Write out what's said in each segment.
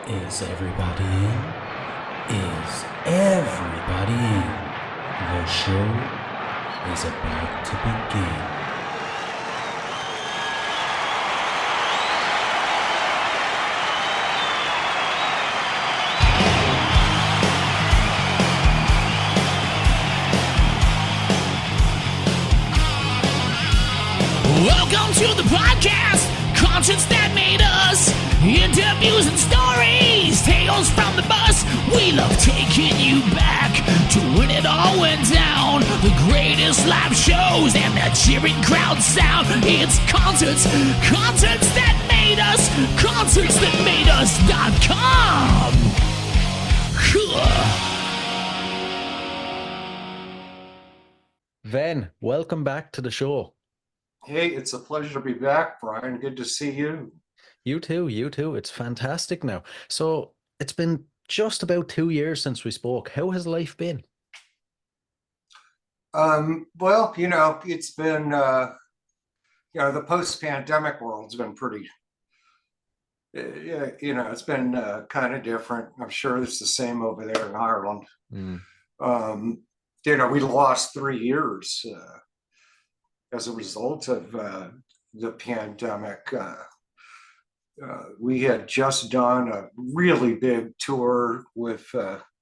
Is everybody in? Is everybody in? The show is about to begin. Welcome to the podcast, conscience that made us, interviews and stories, tales from the bus. We love taking you back to when it all went down, the greatest live shows and that cheering crowd sound. It's concerts that made us, concertsthatmadeus.com. Ven, welcome back to the show. Hey, it's a pleasure to be back, Brian. Good to see you. You too. It's fantastic now. So it's been just about 2 years since we spoke. How has life been? Well, it's been, the post-pandemic world's been pretty, it's been kind of different. I'm sure it's the same over there in Ireland. We lost 3 years as a result of the pandemic. We had just done a really big tour with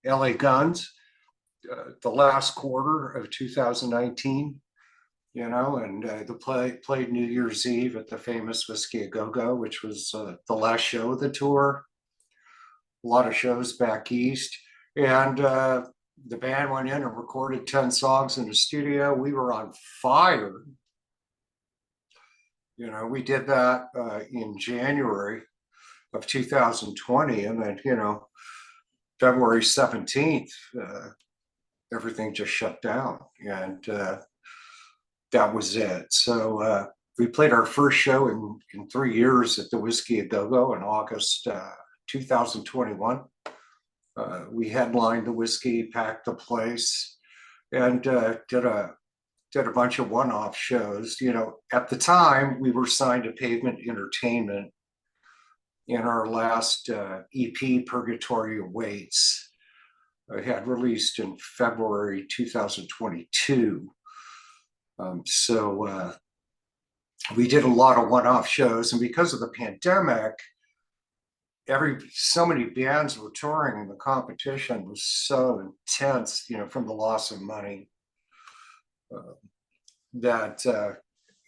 LA Guns the last quarter of 2019, and played New Year's Eve at the famous Whiskey A Go-Go, which was the last show of the tour. A lot of shows back east. And the band went in and recorded 10 songs in the studio. We were on fire. We did that in January of 2020, and then, February 17th, everything just shut down, and that was it. So we played our first show in 3 years at the Whiskey A Go-Go in August 2021. We headlined the Whiskey, packed the place, and did a bunch of one-off shows. At the time, we were signed to Pavement Entertainment, in our last EP, Purgatory Awaits, had released in February 2022. So we did a lot of one-off shows, and because of the pandemic, so many bands were touring, and the competition was so intense, from the loss of money, that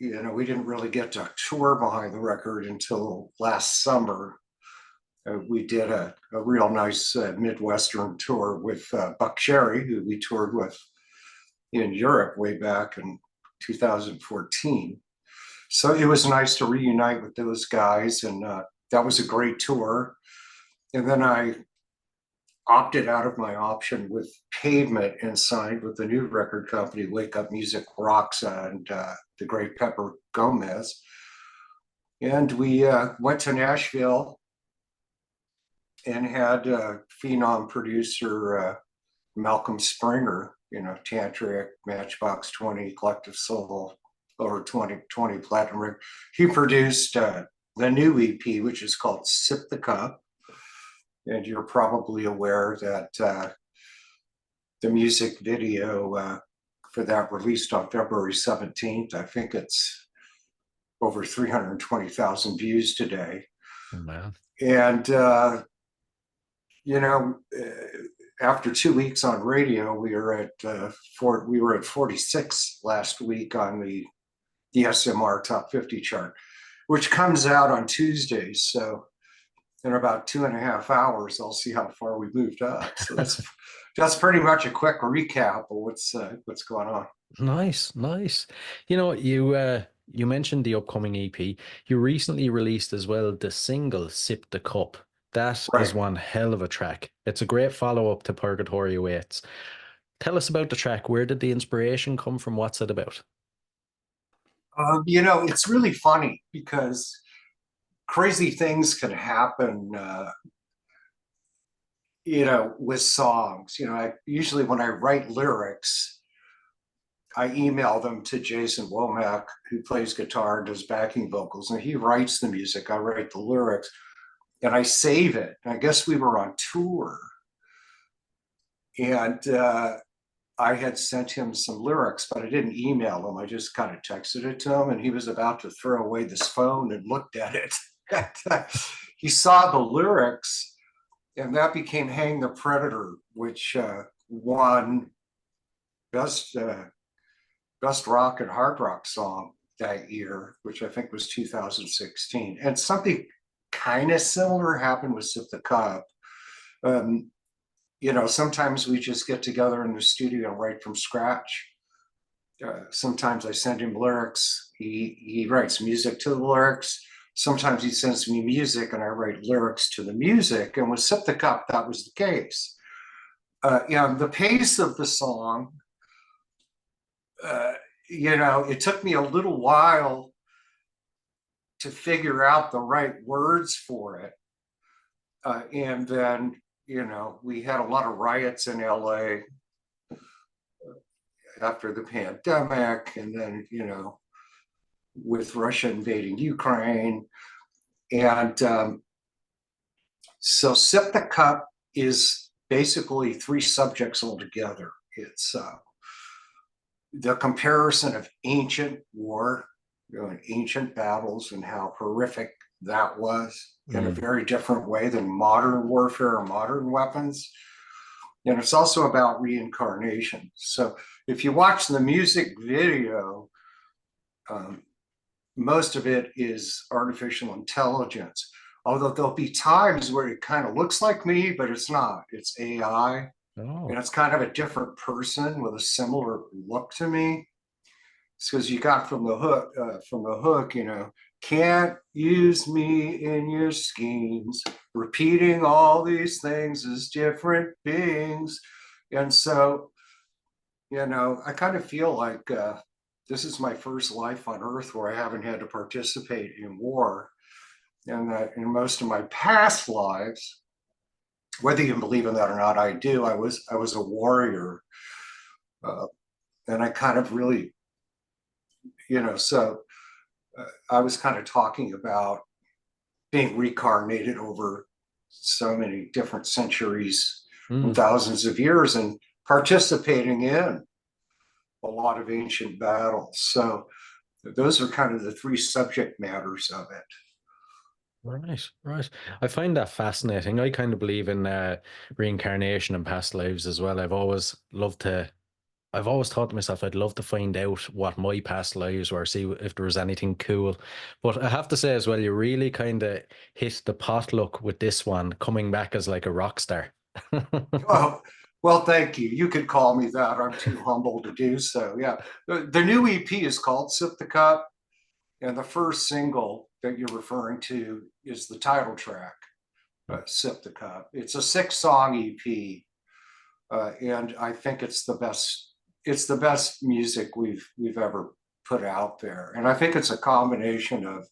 we didn't really get to tour behind the record until last summer. We did a real nice Midwestern tour with Buck Cherry, who we toured with in Europe way back in 2014. So it was nice to reunite with those guys, and that was a great tour. And then I opted out of my option with Pavement and signed with the new record company, Wake Up Music Rocks, and the great Pepper Gomez. And we went to Nashville and had phenom producer Malcolm Springer, Tantric, Matchbox 20, Collective Soul, over 20 Platinum Ring. He produced the new EP, which is called Sip the Cup. And you're probably aware that the music video for that released on February 17th. I think it's over 320,000 views today. Oh, man. And, after 2 weeks on radio, we were at 46 last week on the SMR Top 50 chart, which comes out on Tuesdays. So in about 2.5 hours, I'll see how far we moved up. So that's pretty much a quick recap of what's going on. Nice. You mentioned the upcoming EP. You recently released as well the single "Sip the Cup." That is one hell of a track. It's a great follow-up to Purgatory Awaits. Tell us about the track. Where did the inspiration come from? What's it about? It's really funny because crazy things can happen, with songs. Usually when I write lyrics, I email them to Jason Womack, who plays guitar and does backing vocals, and he writes the music. I write the lyrics. and I save it. I guess we were on tour, and I had sent him some lyrics, but I didn't email him. I just kind of texted it to him, and he was about to throw away this phone and looked at it. He saw the lyrics, and that became Hang the Predator, which won best best rock and hard rock song that year, which I think was 2016. And something kind of similar happened with Sip the Cup. Um, sometimes we just get together in the studio and write from scratch. Sometimes I send him lyrics. He writes music to the lyrics. Sometimes he sends me music and I write lyrics to the music. And with Sip the Cup, that was the case. The pace of the song, it took me a little while to figure out the right words for it. And then, we had a lot of riots in LA after the pandemic, and then, with Russia invading Ukraine. And so Sip the Cup is basically three subjects altogether. It's the comparison of ancient war, ancient battles, and how horrific that was in a very different way than modern warfare or modern weapons. And it's also about reincarnation. So if you watch the music video, most of it is artificial intelligence. Although there'll be times where it kind of looks like me, but it's not. It's AI. Oh. And it's kind of a different person with a similar look to me. It's because you got from the hook, can't use me in your schemes, repeating all these things as different beings. And so, I kind of feel like this is my first life on Earth where I haven't had to participate in war. And that in most of my past lives, whether you believe in that or not, I do. I was a warrior, and I kind of really, so I was kind of talking about being reincarnated over so many different centuries and thousands of years, and participating in a lot of ancient battles. So those are kind of the three subject matters of it. Right. I find that fascinating. I kind of believe in reincarnation and past lives as well. I've always thought to myself, I'd love to find out what my past lives were, see if there was anything cool. But I have to say as well, you really kind of hit the potluck with this one, coming back as like a rock star. Well, thank you. You could call me that. I'm too humble to do so. Yeah. The new EP is called Sip the Cup. And the first single that you're referring to is the title track, Sip the Cup. It's a 6-song EP. And I think it's the best music we've ever put out there. And I think it's a combination of,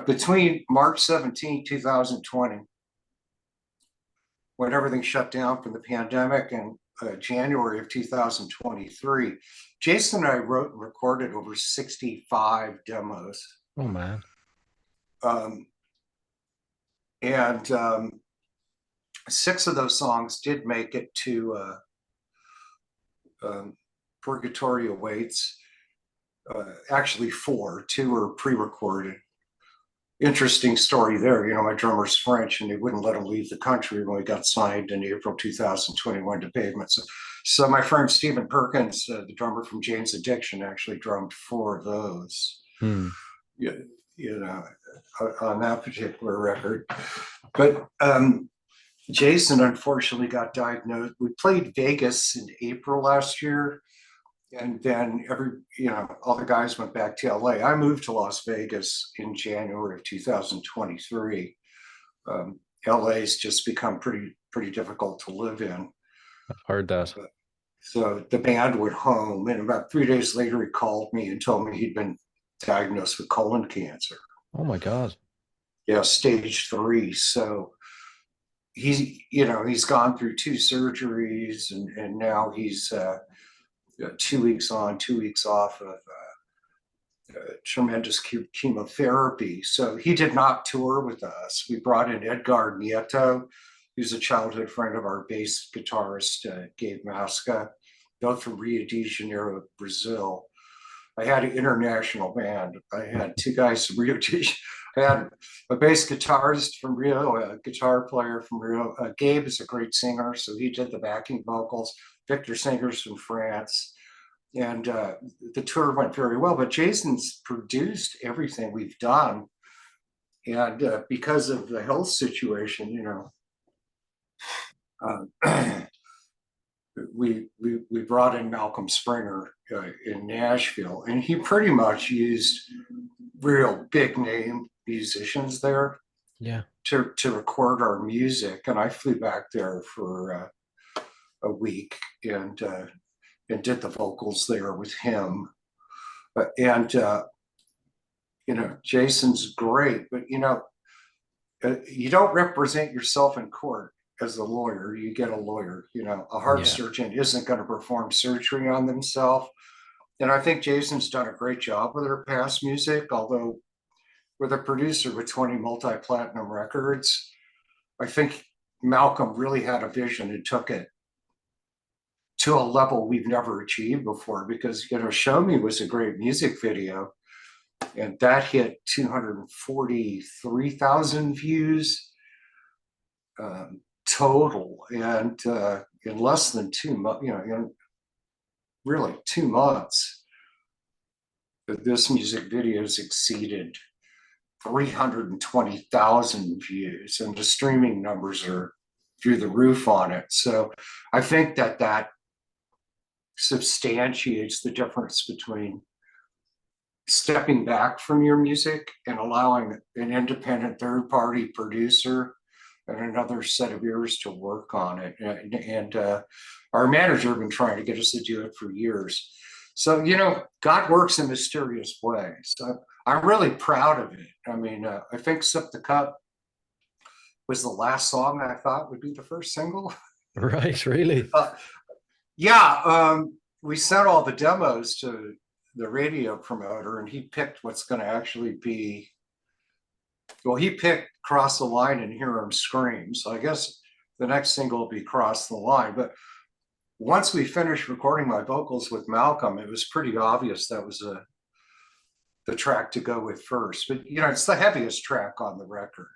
between March 17, 2020, when everything shut down from the pandemic, and January of 2023, Jason and I wrote and recorded over 65 demos. Oh, man. And 6 of those songs did make it to Purgatory Awaits. Actually 4, 2 were pre-recorded. Interesting story there. My drummer's French, and they wouldn't let him leave the country when we got signed in April 2021 to Pavement. So my friend Stephen Perkins, the drummer from Jane's Addiction, actually drummed 4 of those. On that particular record. But Jason unfortunately got diagnosed. We played Vegas in April last year. And then all the guys went back to LA. I moved to Las Vegas in January of 2023. LA's just become pretty difficult to live in. I've heard that. So the band went home, and about 3 days later, he called me and told me he'd been diagnosed with colon cancer. Oh my God. Yeah, stage 3. So he's gone through 2 surgeries, and now he's 2 weeks on, 2 weeks off of tremendous chemotherapy. So he did not tour with us. We brought in Edgar Nieto, who's a childhood friend of our bass guitarist, Gabe Masca, both from Rio de Janeiro, Brazil. I had an international band. I had two guys from Rio de Janeiro. I had a bass guitarist from Rio, a guitar player from Rio. Gabe is a great singer, so he did the backing vocals. Victor Singer's from France. And the tour went very well, but Jason's produced everything we've done. And because of the health situation, we brought in Malcolm Springer in Nashville, and he pretty much used real big name musicians there to record our music. And I flew back there for a week and did the vocals there with him. Jason's great, but you don't represent yourself in court as a lawyer. You get a lawyer. A heart surgeon isn't going to perform surgery on themselves. And I think Jason's done a great job with her past music, although with a producer with 20 multi-platinum records, I think Malcolm really had a vision and took it to a level we've never achieved before, because Show Me was a great music video, and that hit 243,000 views total, and in less than 2 months, in really 2 months, this music video has exceeded 320,000 views, and the streaming numbers are through the roof on it. So I think that substantiates the difference between stepping back from your music and allowing an independent third-party producer and another set of ears to work on it. And our manager has been trying to get us to do it for years. So, God works in mysterious ways. So I'm really proud of it. I mean, I think Sip the Cup was the last song I thought would be the first single. Right, really? We sent all the demos to the radio promoter, and he picked what's going to actually be. Well, he picked Cross the Line and Hear 'Em Scream. So I guess the next single will be Cross the Line. But once we finished recording my vocals with Malcolm, it was pretty obvious that was the track to go with first. But, it's the heaviest track on the record.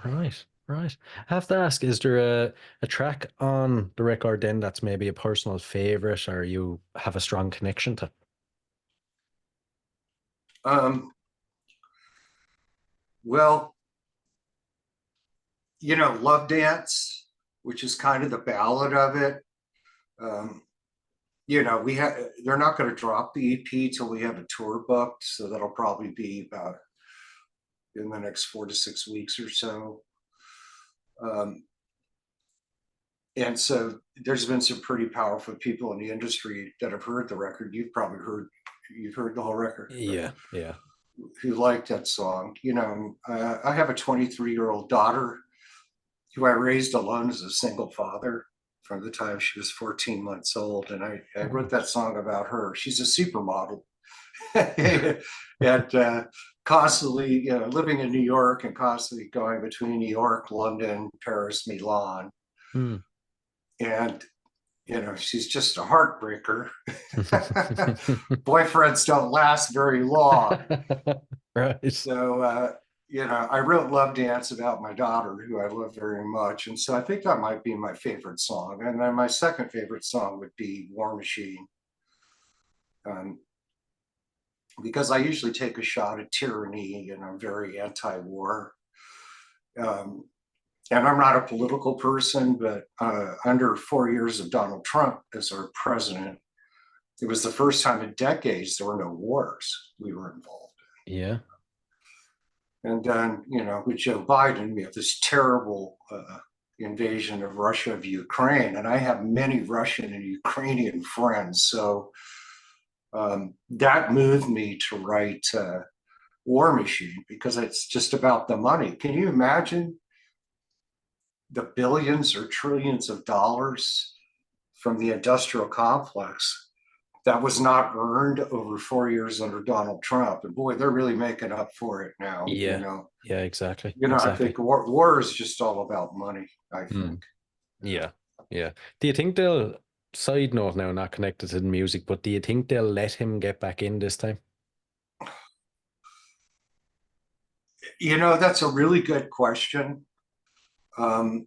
Right. I have to ask, is there a track on the record then that's maybe a personal favorite, or you have a strong connection to? Well, Love Dance, which is kind of the ballad of it. They're not going to drop the EP till we have a tour booked, so that'll probably be about in the next 4 to 6 weeks or so. And so there's been some pretty powerful people in the industry that have heard the record. You've heard the whole record. Yeah. Who liked that song. I have a 23-year-old daughter who I raised alone as a single father from the time she was 14 months old. And I wrote that song about her. She's a supermodel. And constantly, living in New York and constantly going between New York, London, Paris, Milan. And, she's just a heartbreaker. Boyfriends don't last very long. Right. So, I wrote Love Dance about my daughter, who I love very much. And so I think that might be my favorite song. And then my second favorite song would be War Machine. Because I usually take a shot at tyranny, and I'm very anti-war. And I'm not a political person, but under 4 years of Donald Trump as our president, it was the first time in decades there were no wars we were involved in. Yeah. And then, with Joe Biden, we have this terrible invasion of Russia of Ukraine. And I have many Russian and Ukrainian friends. So that moved me to write War Machine, because it's just about the money. Can you imagine the billions or trillions of dollars from the industrial complex that was not earned over 4 years under Donald Trump. And boy, they're really making up for it now. Yeah. Yeah, exactly. I Exactly. think war is just all about money, I Hmm. think. Yeah. Yeah. Do you think they'll, side note now, not connected to the music, but do you think they'll let him get back in this time? That's a really good question. Um,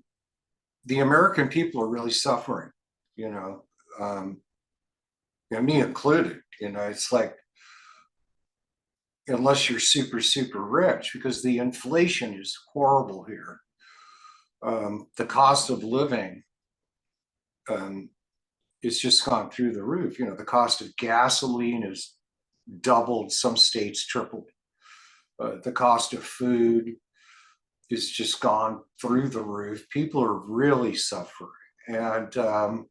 the American people are really suffering, you know, um, and me included. It's like, unless you're super, super rich, because the inflation is horrible here. The cost of living um, is just gone through the roof. The cost of gasoline has doubled, some states tripled. The cost of food is just gone through the roof. People are really suffering. And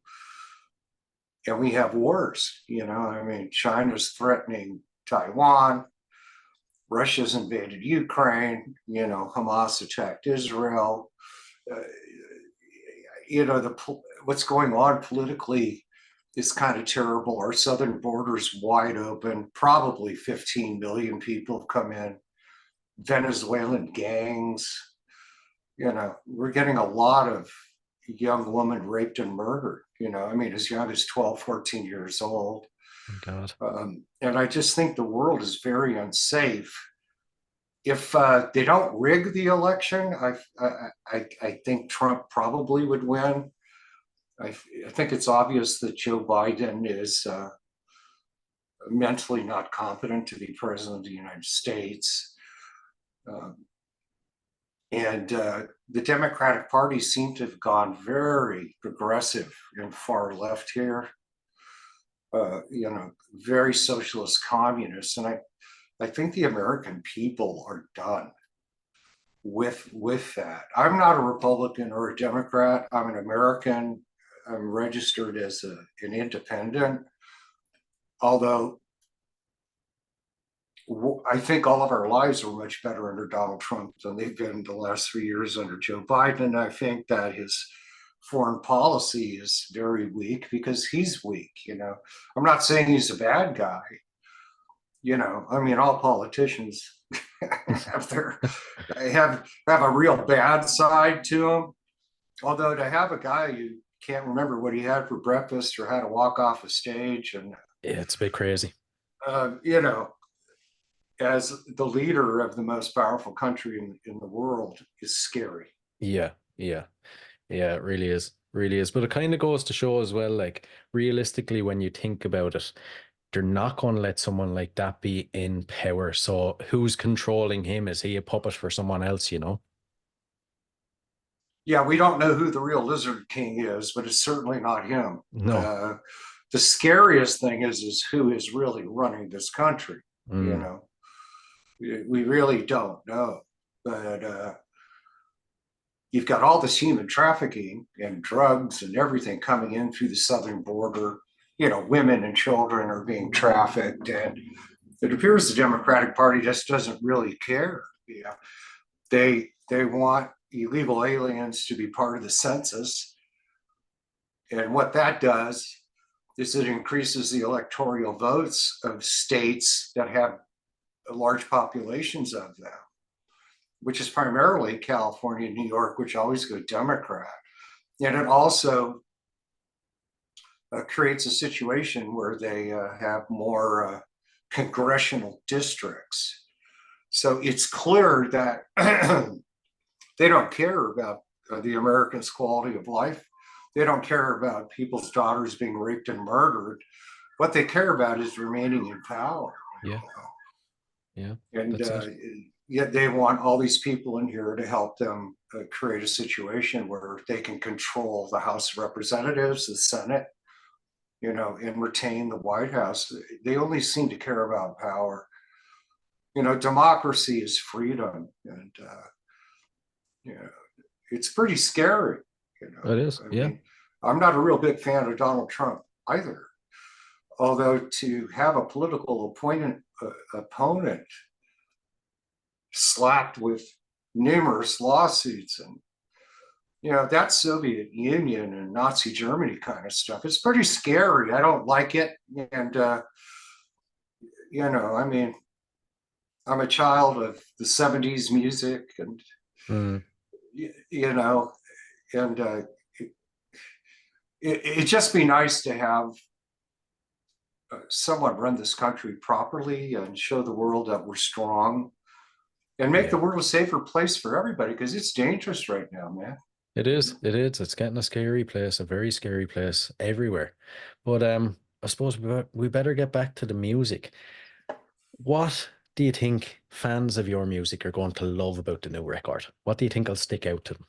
we have wars, I mean, China's threatening Taiwan, Russia's invaded Ukraine, Hamas attacked Israel. Uh, what's going on politically is kind of terrible. Our southern border is wide open. Probably 15 million people have come in. Venezuelan gangs. We're getting a lot of young women raped and murdered. I mean, as young as 12, 14 years old. Oh, God. And I just think the world is very unsafe. If they don't rig the election, I think Trump probably would win. I think it's obvious that Joe Biden is mentally not competent to be president of the United States. Um, and the Democratic Party seemed to have gone very progressive and far left here. Very socialist communist. And I think the American people are done with that. I'm not a Republican or a Democrat. I'm an American. I'm registered as an independent. Although I think all of our lives were much better under Donald Trump than they've been the last 3 years under Joe Biden. I think that his foreign policy is very weak because he's weak. I'm not saying he's a bad guy. I mean, all politicians have a real bad side to them. Although to have a guy you can't remember what he had for breakfast or how to walk off a stage, and Yeah, it's a bit crazy. uh, you know, as the leader of the most powerful country in the world is scary. Yeah. Yeah. Yeah, it really is. Really is. But it kind of goes to show as well, like realistically, when you think about it, they're not going to let someone like that be in power. So who's controlling him? Is he a puppet for someone else, you know? Yeah, we don't know who the real Lizard King is, but it's certainly not him. No. The scariest thing is who is really running this country. You Mm. know, we really don't know. But you've got all this human trafficking and drugs and everything coming in through the southern border. Women and children are being trafficked, and it appears the Democratic Party just doesn't really care. They want illegal aliens to be part of the census, and what that does is it increases the electoral votes of states that have large populations of them, which is primarily California and New York, which always go Democrat. And it also creates a situation where they have more congressional districts. So it's clear that they don't care about the Americans' quality of life. They don't care about people's daughters being raped and murdered. What they care about is remaining in power. Yeah. Yeah. And That's it. yet they want all these people in here to help them create a situation where they can control the House of Representatives, the Senate, and retain the White House. They only seem to care about power. Democracy is freedom, and it's pretty scary. It is. I Yeah. mean, I'm not a real big fan of Donald Trump either. Although to have a political opponent slapped with numerous lawsuits and that Soviet Union and Nazi Germany kind of stuff. It's pretty scary. I don't like it. And, I mean, I'm a child of the 70s music and, Mm, you know, and it'd just be nice to have someone run this country properly and show the world that we're strong and make the yeah, world a safer place for everybody because it's dangerous right now, man. it is. It is. It's getting a scary place, a very scary place everywhere. But I suppose we better get back to the music. What do you think fans of your music are going to love about the new record? What do you think will stick out to them?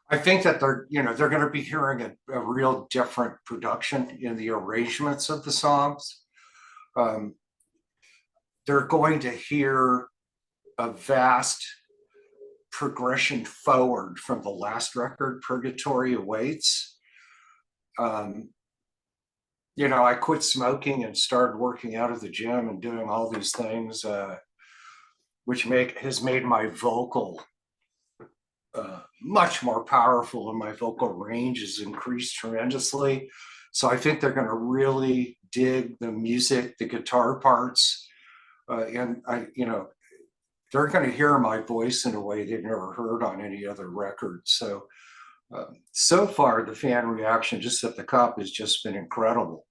I think that they're going to be hearing a real different production in the arrangements of the songs. Um, they're going to hear a vast progression forward from the last record, Purgatory Awaits. Um, I quit smoking and started working out at the gym and doing all these things, which has made my vocal much more powerful, and my vocal range has increased tremendously. So I think they're going to really dig the music, the guitar parts, and they're going to hear my voice in a way they've never heard on any other record. So so far, the fan reaction just at the cup has just been incredible.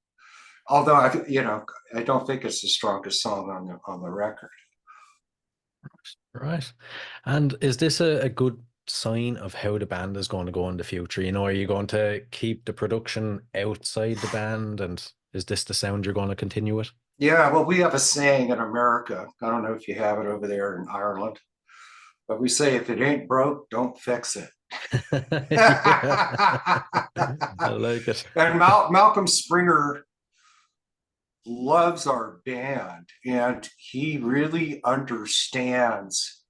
Although I don't think it's the strongest song on the record. Right. And is this a good sign of how the band is going to go in the future? Are you going to keep the production outside the band? And is this the sound you're going to continue with? Yeah, well, we have a saying in America. I don't know if you have it over there in Ireland, but we say if it ain't broke, don't fix it. Yeah, I like it. And Malcolm Springer loves our band, and he really understands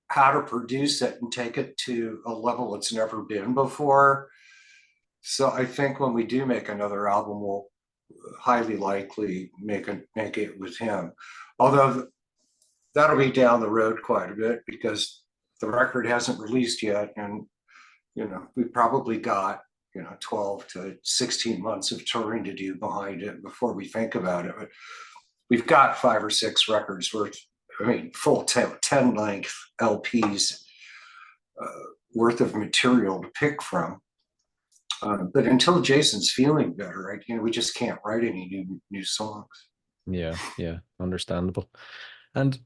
how to produce it and take it to a level it's never been before. So I think when we do make another album, we'll highly likely make it with him. Although that'll be down the road quite a bit because the record hasn't released yet, and we probably got 12 to 16 months of touring to do behind it before we think about it. But we've got 5 or 6 records worth, full 10 length LPs worth of material to pick from. But until Jason's feeling better, we just can't write any new songs. Yeah, yeah, understandable. And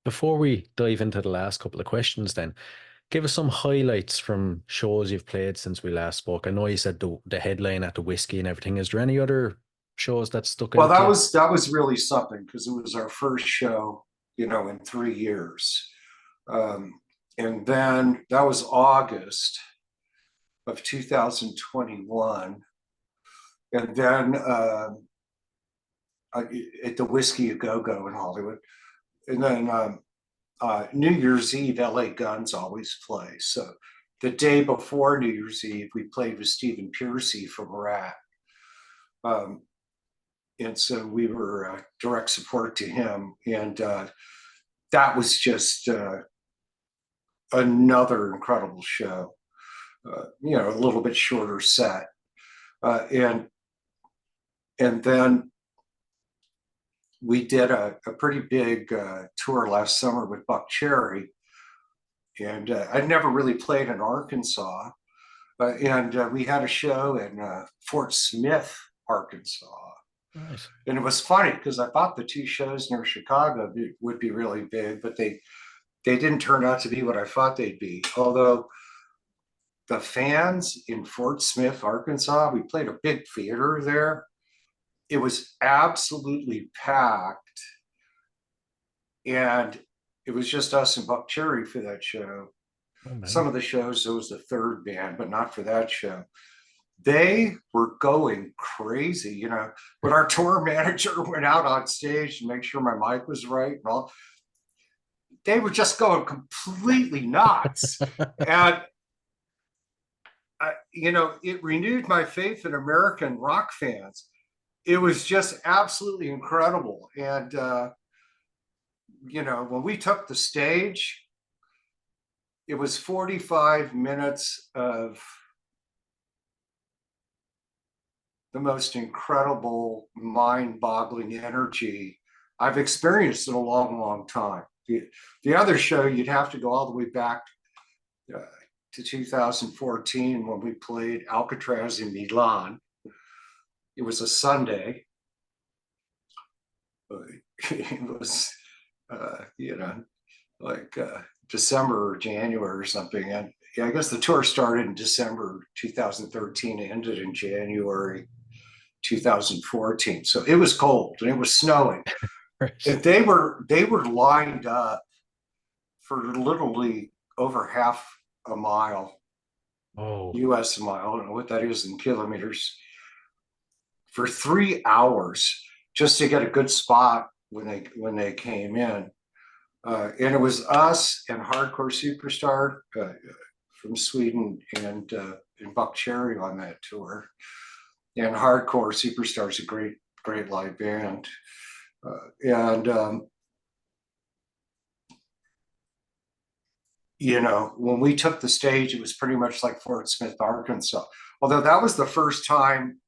before we dive into the last couple of questions, then give us some highlights from shows you've played since we last spoke. I know you said the headline at the Whiskey and everything. Is there any other shows that stuck Well, out to you? that was really something because it was our first show, in 3 years. And then that was August of 2021. And then at the Whiskey A Go Go in Hollywood. And then New Year's Eve, LA Guns always play. So the day before New Year's Eve, we played with Stephen Piercy from Rat. And so we were direct support to him. And that was just another incredible show. A little bit shorter set. And then we did a pretty big tour last summer with Buck Cherry. And I'd never really played in Arkansas. And we had a show in Fort Smith, Arkansas. Right. And it was funny because I thought the 2 shows near Chicago would be really big, but they didn't turn out to be what I thought they'd be. Although the fans in Fort Smith, Arkansas, we played a big theater there. It was absolutely packed. And it was just us and Buck Cherry for that show. Oh, Some of the shows, there was the third band, but not for that show. They were going crazy, when our tour manager went out on stage to make sure my mic was right and all, they were just going completely nuts. And it renewed my faith in American rock fans. It was just absolutely incredible. And when we took the stage, it was 45 minutes of the most incredible, mind-boggling energy I've experienced in a long, long time. The other show, you'd have to go all the way back to 2014 when we played Alcatraz in Milan. It was a Sunday. It was, like December or January or something. And yeah, I guess the tour started in December 2013, ended in January 2014. So it was cold and it was snowing. And they were lined up for literally over half a mile, US a mile. I don't know what that is in kilometers, for 3 hours just to get a good spot when they came in. And it was us and Hardcore Superstar from Sweden and Buck Cherry on that tour. And Hardcore Superstar is a great live band. When we took the stage, it was pretty much like Fort Smith, Arkansas. Although that was the first time,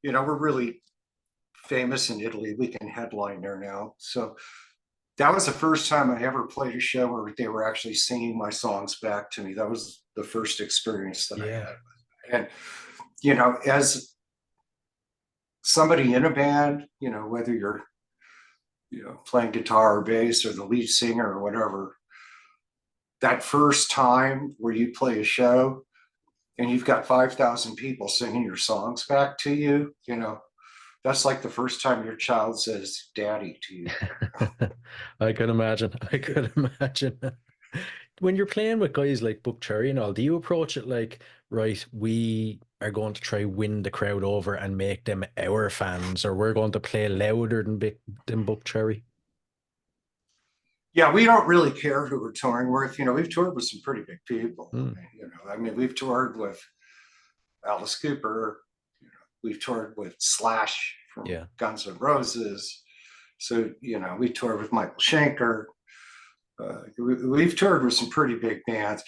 we're really famous in Italy. We can headline there now. So that was the first time I ever played a show where they were actually singing my songs back to me. That was the first experience that I had. And, as somebody in a band, whether you're, playing guitar or bass or the lead singer or whatever, that first time where you play a show and you've got 5,000 people singing your songs back to you, that's like the first time your child says daddy to you. I could imagine. When you're playing with guys like Buck Cherry and all, do you approach it like, right, we are going to try win the crowd over and make them our fans, or we're going to play louder than Buck Cherry? Yeah, we don't really care who we're touring with. We've toured with some pretty big people. We've toured with Alice Cooper. We've toured with Slash from Guns N' Roses. So, we toured with Michael Schenker. We've toured with some pretty big bands.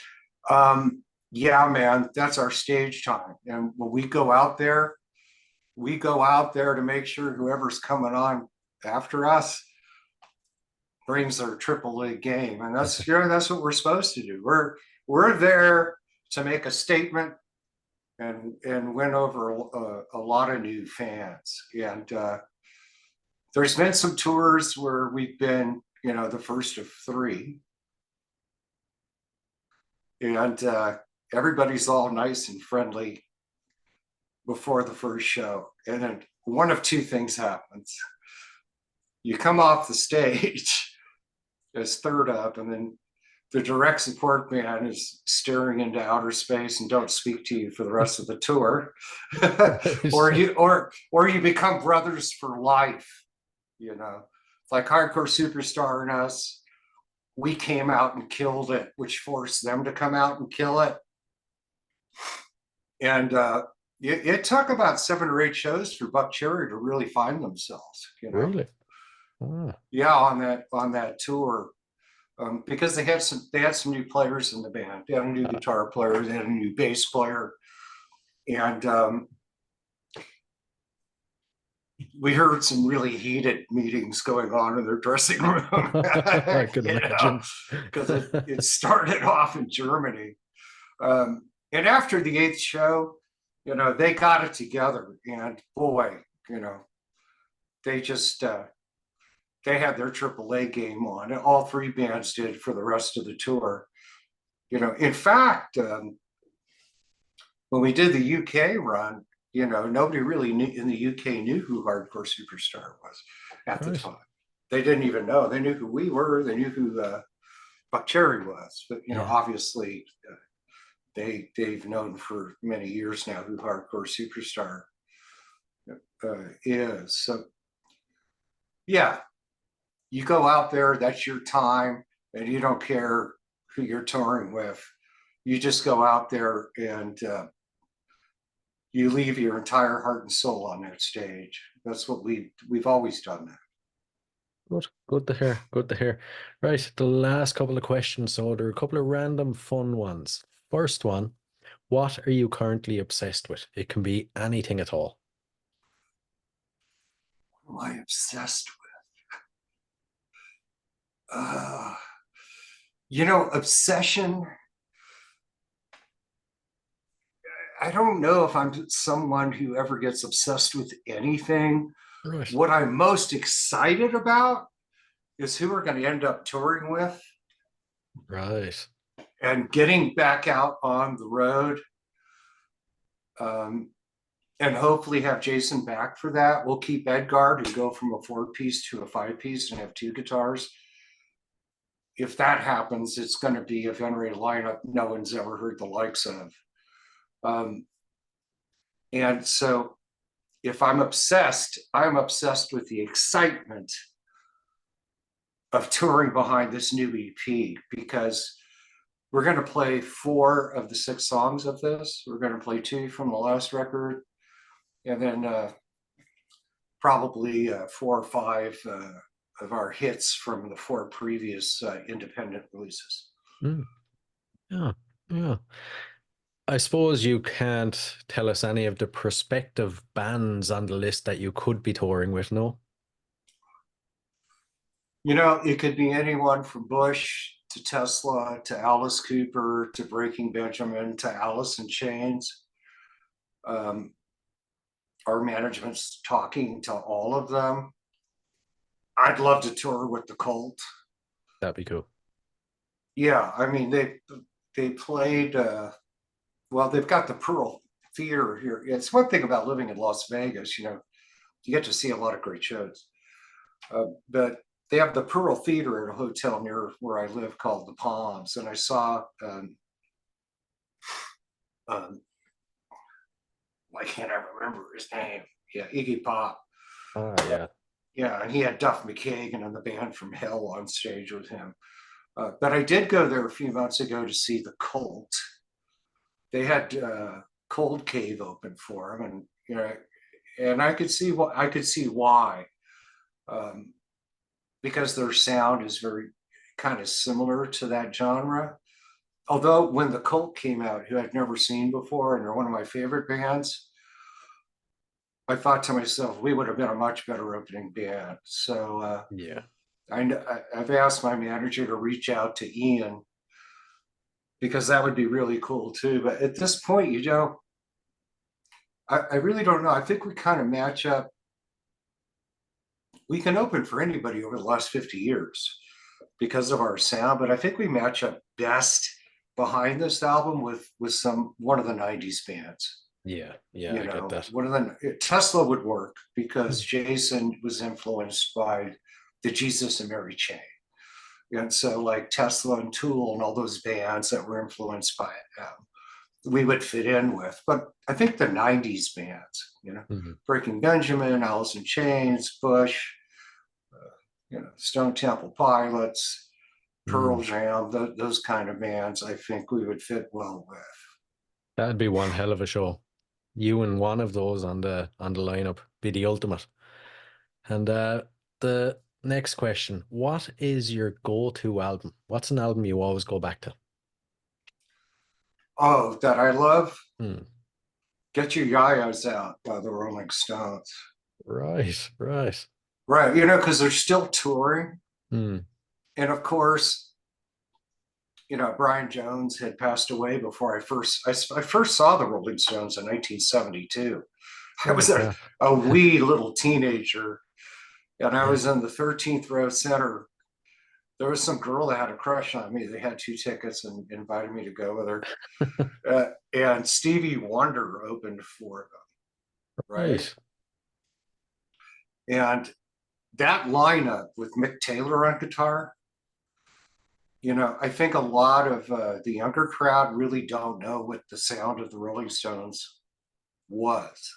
Yeah, man, that's our stage time. And when we go out there to make sure whoever's coming on after us brings their AAA game. And that's, that's what we're supposed to do. We're there to make a statement and win over a lot of new fans. And there's been some tours where we've been, the first of three. And everybody's all nice and friendly before the first show. And then one of two things happens. You come off the stage as third up, and then the direct support band is staring into outer space and don't speak to you for the rest of the tour. or you become brothers for life. Like Hardcore Superstar and us, we came out and killed it, which forced them to come out and kill it. And it took about 7 or 8 shows for Buck Cherry to really find themselves. Really? Oh. Yeah, on that tour, because they had some new players in the band. They had a new guitar player, they had a new bass player, and we heard some really heated meetings going on in their dressing room. I could imagine, because it started off in Germany, and after the 8th show, they got it together, and boy, they just they had their AAA game on. All 3 bands did for the rest of the tour. In fact, when we did the UK run, nobody really in the UK knew who Hardcore Superstar was at the time. They didn't even know. They knew who we were. They knew who Buck Cherry was. But, obviously, they've known for many years now who Hardcore Superstar is. So, yeah, you go out there, that's your time, and you don't care who you're touring with. You just go out there and you leave your entire heart and soul on that stage. That's what we've always done that. Good. Good to hear. Good to hear. Right. The last couple of questions. So there are a couple of random fun ones. First one, what are you currently obsessed with? It can be anything at all. What am I obsessed with? Obsession. I don't know if I'm someone who ever gets obsessed with anything. Right. What I'm most excited about is who we're going to end up touring with Right. and getting back out on the road. And hopefully have Jason back for that. We'll keep Edgard and go from a 4-piece to a 5-piece and have 2 guitars. If that happens, it's going to be a Venrez lineup no one's ever heard the likes of. And so if I'm obsessed with the excitement of touring behind this new EP, because we're going to play 4 of the 6 songs of this. We're going to play 2 from the last record, and then probably 4 or 5 of our hits from the 4 previous independent releases. Mm. Yeah. Yeah. I suppose you can't tell us any of the prospective bands on the list that you could be touring with, no? It could be anyone from Bush to Tesla to Alice Cooper to Breaking Benjamin to Alice in Chains. Our management's talking to all of them. I'd love to tour with the Cult. That'd be cool. Yeah, I mean they played. Well, they've got the Pearl Theater here. It's one thing about living in Las Vegas. You get to see a lot of great shows. But they have the Pearl Theater at a hotel near where I live called the Palms, and I saw. Why can't I remember his name? Yeah, Iggy Pop. Ah, yeah. Yeah, and he had Duff McKagan and the band from Hell on stage with him. But I did go there a few months ago to see the Cult. They had Cold Cave open for them, and I could see why, because their sound is very kind of similar to that genre. Although when the Cult came out, who I'd never seen before, and they're one of my favorite bands, I thought to myself, we would have been a much better opening band. So Yeah. I've asked my manager to reach out to Ian, because that would be really cool too. But at this point, I really don't know. I think we kind of match up. We can open for anybody over the last 50 years because of our sound, but I think we match up best behind this album with one of the 90s bands. Yeah. Yeah. I get that. One of the Tesla would work because Jason was influenced by the Jesus and Mary Chain. And so like Tesla and Tool and all those bands that were influenced by it, we would fit in with. But I think the 90s bands, Breaking Benjamin, Alice in Chains, Bush, Stone Temple Pilots, Pearl Jam, those kind of bands, I think we would fit well with. That'd be one hell of a show. You and one of those on the lineup be the ultimate. And the next question, what is your go-to album? What's an album you always go back to? Oh, that I love? Hmm. Get Your Yayas Out by the Rolling Stones. Right. Right, because they're still touring. Hmm. And of course, Brian Jones had passed away before I first saw the Rolling Stones in 1972. I was a wee little teenager, and I was in the 13th row center. There was some girl that had a crush on me. They had 2 tickets and invited me to go with her. And Stevie Wonder opened for them, right? And that lineup with Mick Taylor on guitar, I think a lot of the younger crowd really don't know what the sound of the Rolling Stones was.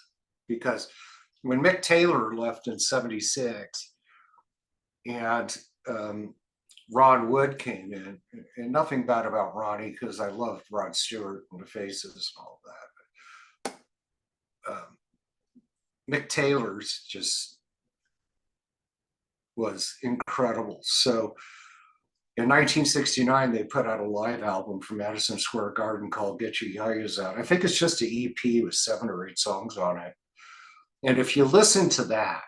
Because when Mick Taylor left in 76 and Ron Wood came in, and nothing bad about Ronnie, because I loved Rod Stewart and the Faces and all that. But, Mick Taylor's just was incredible. So in 1969, they put out a live album from Madison Square Garden called Get Your Yayas Out. I think it's just an EP with 7 or 8 songs on it. And if you listen to that,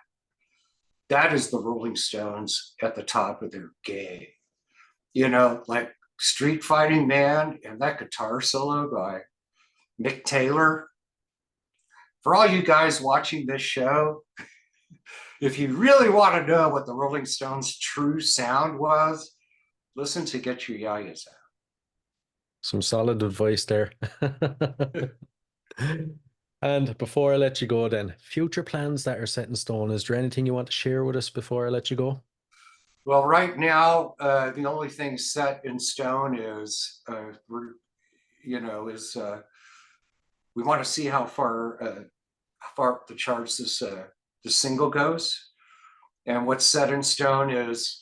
that is the Rolling Stones at the top of their game. You know, like Street Fighting Man and that guitar solo by Mick Taylor. For all you guys watching this show, if you really want to know what the Rolling Stones' true sound was, listen to Get Your Yayas Out. Some solid advice there. And before I let you go then, future plans that are set in stone, is there anything you want to share with us before I let you go? Well, right now, the only thing set in stone is, we want to see how far up the charts the single goes. And what's set in stone is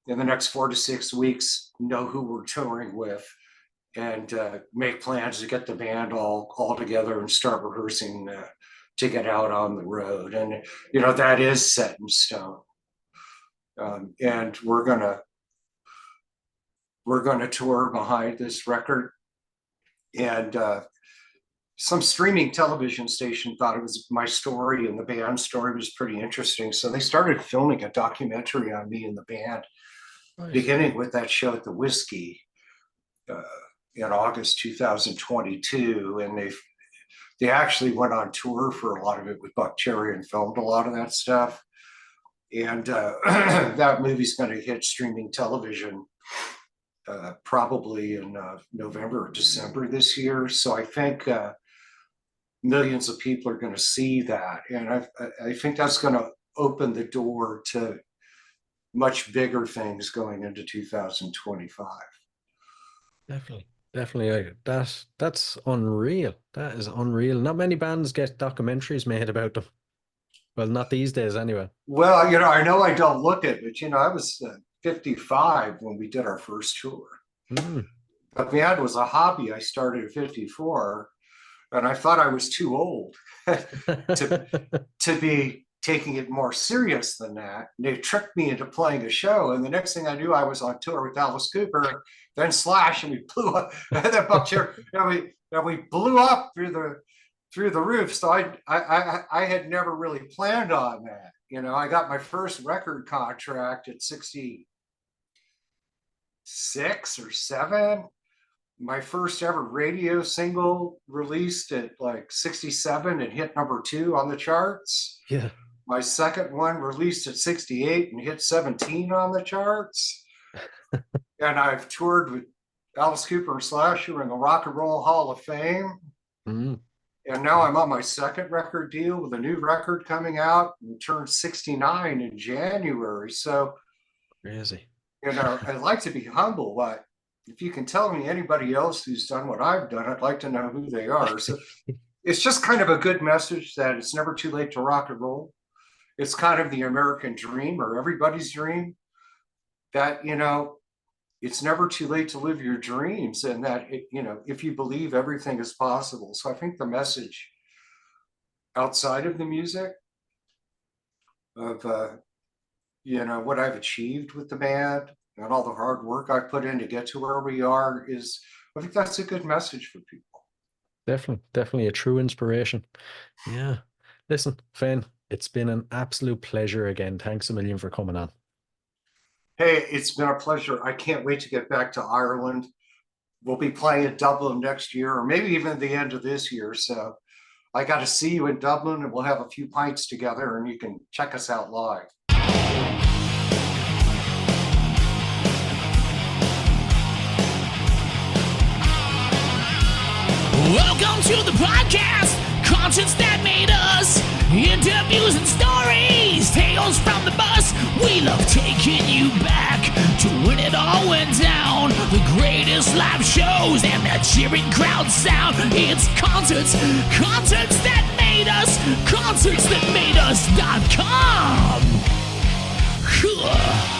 in the next 4 to 6 weeks, know who we're touring with and make plans to get the band all together and start rehearsing to get out on the road. And, you know, that is set in stone. And we're gonna tour behind this record. And some streaming television station thought it was my story and the band story was pretty interesting. So they started filming a documentary on me and the band, nice, beginning with that show at the Whiskey in August 2022. And they actually went on tour for a lot of it with Buck Cherry and filmed a lot of that stuff. And that movie's going to hit streaming television probably in November or December this year. So I think millions of people are going to see that. And I think that's going to open the door to much bigger things going into 2025. Definitely. That's unreal. That is unreal. Not many bands get documentaries made about them. Well, not these days anyway. Well, you know I don't look at it, but I was 55 when we did our first tour. The band was a hobby. I started at 54, and I thought I was too old to be taking it more serious than that. And they tricked me into playing a show, and the next thing I knew, I was on tour with Alice Cooper, then Slash, and we blew up. And then Buck Cherry, and we blew up through the roof. So I had never really planned on that. You know, I got my first record contract at 66 or 7. My first ever radio single released at like 67 and hit number 2 on the charts. Yeah. My second one released at 68 and hit 17 on the charts. And I've toured with Alice Cooper and Slash, who are in the Rock and Roll Hall of Fame. And now I'm on my second record deal with a new record coming out and turned 69 in January. So, crazy. You know, I'd like to be humble, but if you can tell me anybody else who's done what I've done, I'd like to know who they are. So it's just kind of a good message that it's never too late to rock and roll. It's kind of the American dream, or everybody's dream, that, you know, it's never too late to live your dreams, and that, you know, if you believe, everything is possible. So I think the message outside of the music of, you know, what I've achieved with the band and all the hard work I put in to get to where we are is, I think that's a good message for people. Definitely a true inspiration. Yeah. Listen, Finn, it's been an absolute pleasure again. Thanks a million for coming on. Hey, it's been a pleasure. I can't wait to get back to Ireland. We'll be playing in Dublin next year, or maybe even the end of this year. So I got to see you in Dublin, and we'll have a few pints together, and you can check us out live. Welcome to the podcast, Conscience That Made Us. Interviews and stories, tales from the bus. We love taking you back to when it all went down. The greatest live shows and the cheering crowd sound. It's concerts that made us, concertsthatmadeus.com.